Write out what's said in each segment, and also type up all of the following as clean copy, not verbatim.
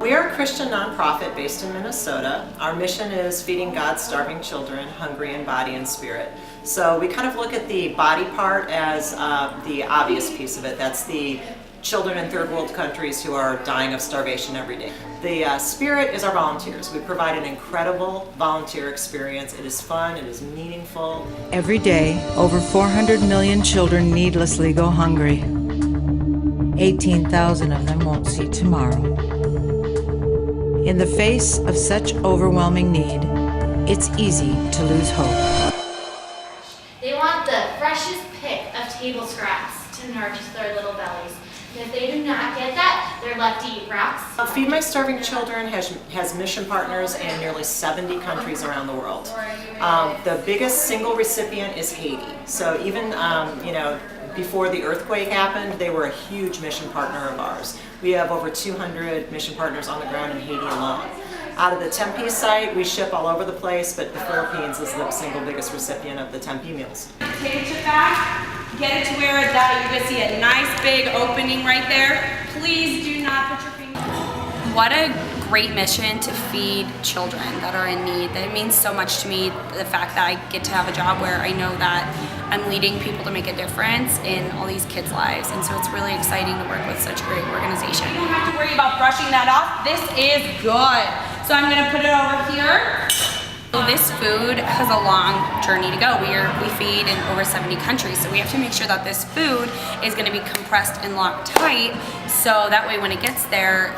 We are a Christian nonprofit based in Minnesota. Our mission is feeding God's starving children, hungry in body and spirit. So we kind of look at the body part as the obvious piece of it. That's the children in third world countries who are dying of starvation every day. The spirit is our volunteers. We provide an incredible volunteer experience. It is fun, it is meaningful. Every day, over 400 million children needlessly go hungry. 18,000 of them won't see tomorrow. In the face of such overwhelming need, it's easy to lose hope. They want the freshest pick of table scraps to nourish their little bellies. And if they do not get that, they're left to eat rocks. Feed My Starving Children has mission partners in nearly 70 countries around the world. The biggest single recipient is Haiti. So even before the earthquake happened, they were a huge mission partner of ours. We have over 200 mission partners on the ground in Haiti alone. Out of the Tempe site, we ship all over the place, but the Philippines is the single biggest recipient of the Tempe meals. Take it back, get it to where you're going to see a nice big opening right there. Please do not put your finger. What a great mission to feed children that are in need. That means so much to me, the fact that I get to have a job where I know that I'm leading people to make a difference in all these kids' lives. And so it's really exciting to work with such a great organization. You don't have to worry about brushing that off. This is good. So I'm gonna put it over here. So this food has a long journey to go. We feed in over 70 countries, so we have to make sure that this food is gonna be compressed and locked tight, so that way when it gets there,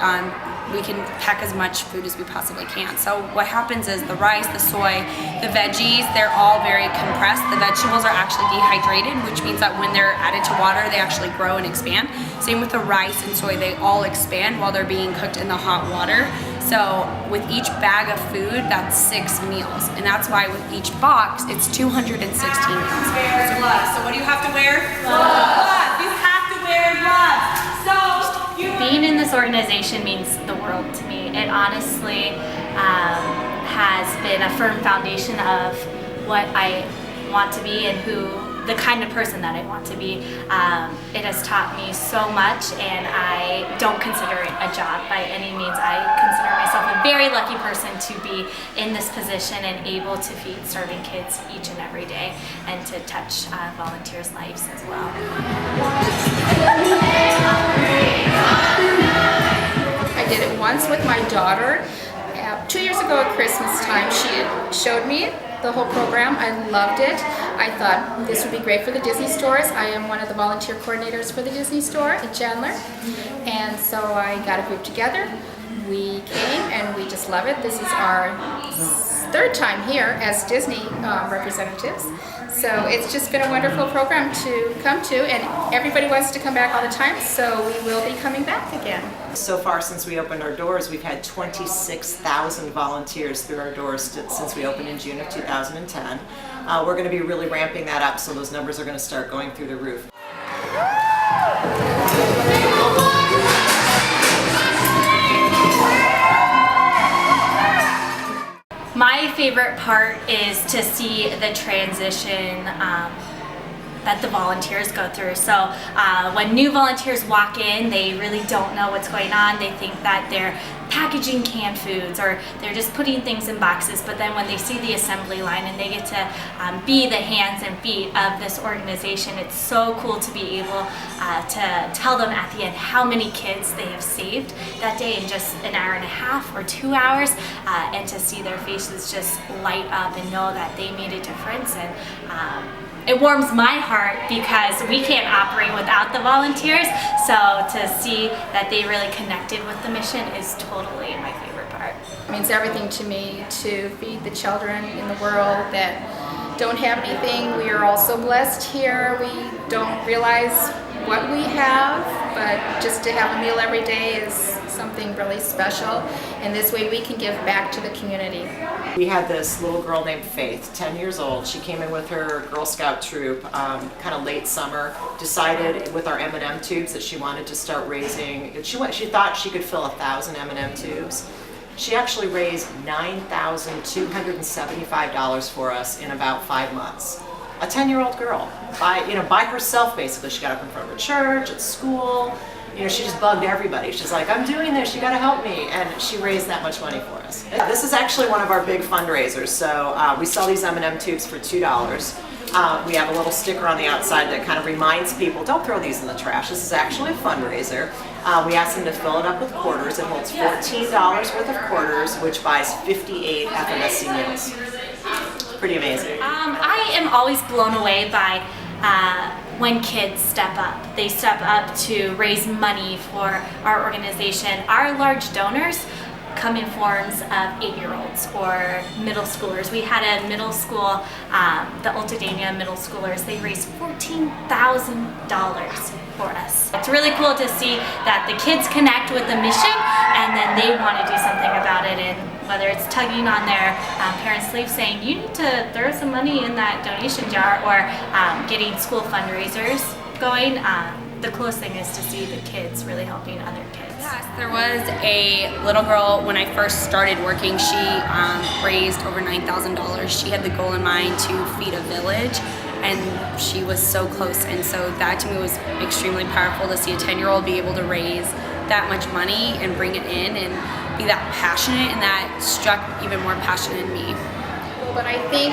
we can pack as much food as we possibly can. So what happens is the rice, the soy, the veggies, they're all very compressed. The vegetables are actually dehydrated, which means that when they're added to water, they actually grow and expand. Same with the rice and soy, they all expand while they're being cooked in the hot water. So with each bag of food, that's 6 meals. And that's why with each box, it's 216 meals. Wear gloves. So what do you have to wear? Gloves. You have to wear gloves. Being in this organization means the world to me. It honestly has been a firm foundation of what I want to be and the kind of person that I want to be. It has taught me so much, and I don't consider it a job by any means. I consider myself a very lucky person to be in this position and able to feed starving kids each and every day and to touch volunteers' lives as well. I did it once with my daughter. 2 years ago at Christmas time, she showed me the whole program. I loved it. I thought this would be great for the Disney stores. I am one of the volunteer coordinators for the Disney store in Chandler. And so I got a group together. We came and we just love it. This is our 3rd time here as Disney representatives. So it's just been a wonderful program to come to, and everybody wants to come back all the time, so we will be coming back again. So far since we opened our doors, we've had 26,000 volunteers through our doors since we opened in June of 2010. We're going to be really ramping that up, so those numbers are going to start going through the roof. My favorite part is to see the transition that the volunteers go through. So when new volunteers walk in, they really don't know what's going on. They think that they're packaging canned foods or they're just putting things in boxes, but then when they see the assembly line and they get to be the hands and feet of this organization, it's so cool to be able to tell them at the end how many kids they have saved that day in just an hour and a half or 2 hours, and to see their faces just light up and know that they made a difference. And it warms my heart because we can't operate without the volunteers, so to see that they really connected with the mission is totally my favorite part. It means everything to me to feed the children in the world that don't have anything. We are all so blessed here. We don't realize what we have, but just to have a meal every day is something really special, and this way we can give back to the community. We had this little girl named Faith, 10 years old. She came in with her Girl Scout troop kind of late summer, decided with our M&M tubes that she wanted to start raising. She thought she could fill 1,000 M&M tubes. She actually raised $9,275 for us in about 5 months. A 10-year-old girl, by herself basically. She got up in front of her church, at school, you know, she just bugged everybody. She's like, I'm doing this, you gotta help me. And she raised that much money for us. This is actually one of our big fundraisers. So we sell these M&M tubes for $2. We have a little sticker on the outside that kind of reminds people, don't throw these in the trash. This is actually a fundraiser. We ask them to fill it up with quarters. It holds $14 worth of quarters, which buys 58 FMSC meals. Pretty amazing. I am always blown away by when kids step up. They step up to raise money for our organization. Our large donors come in forms of 8-year-olds or middle schoolers. We had a middle school, the Altadena middle schoolers, they raised $14,000 for us. It's really cool to see that the kids connect with the mission and then they want to do something about it, and whether it's tugging on their parents' sleeve saying, you need to throw some money in that donation jar, or getting school fundraisers going. The coolest thing is to see the kids really helping other kids. Yes, there was a little girl when I first started working. She raised over $9,000. She had the goal in mind to feed a village, and she was so close. And so that to me was extremely powerful to see a 10-year-old be able to raise that much money and bring it in and be that passionate, and that struck even more passion in me. But I think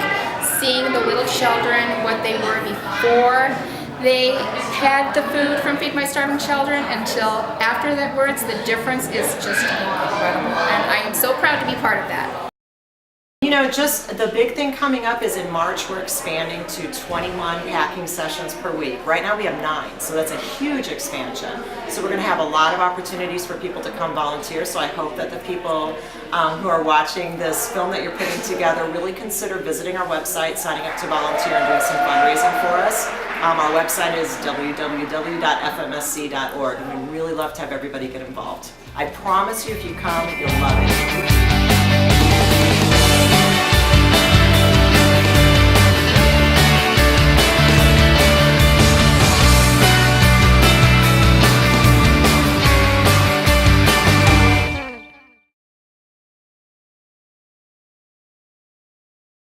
seeing the little children, what they were before they had the food from Feed My Starving Children until after that words, the difference is just incredible. And I am so proud to be part of that. You know, just the big thing coming up is in March, we're expanding to 21 packing sessions per week. Right now we have 9, so that's a huge expansion. So we're going to have a lot of opportunities for people to come volunteer. So I hope that the people who are watching this film that you're putting together really consider visiting our website, signing up to volunteer, and doing some fundraising for us. Our website is www.fmsc.org, and we really love to have everybody get involved. I promise you, if you come, you'll love it.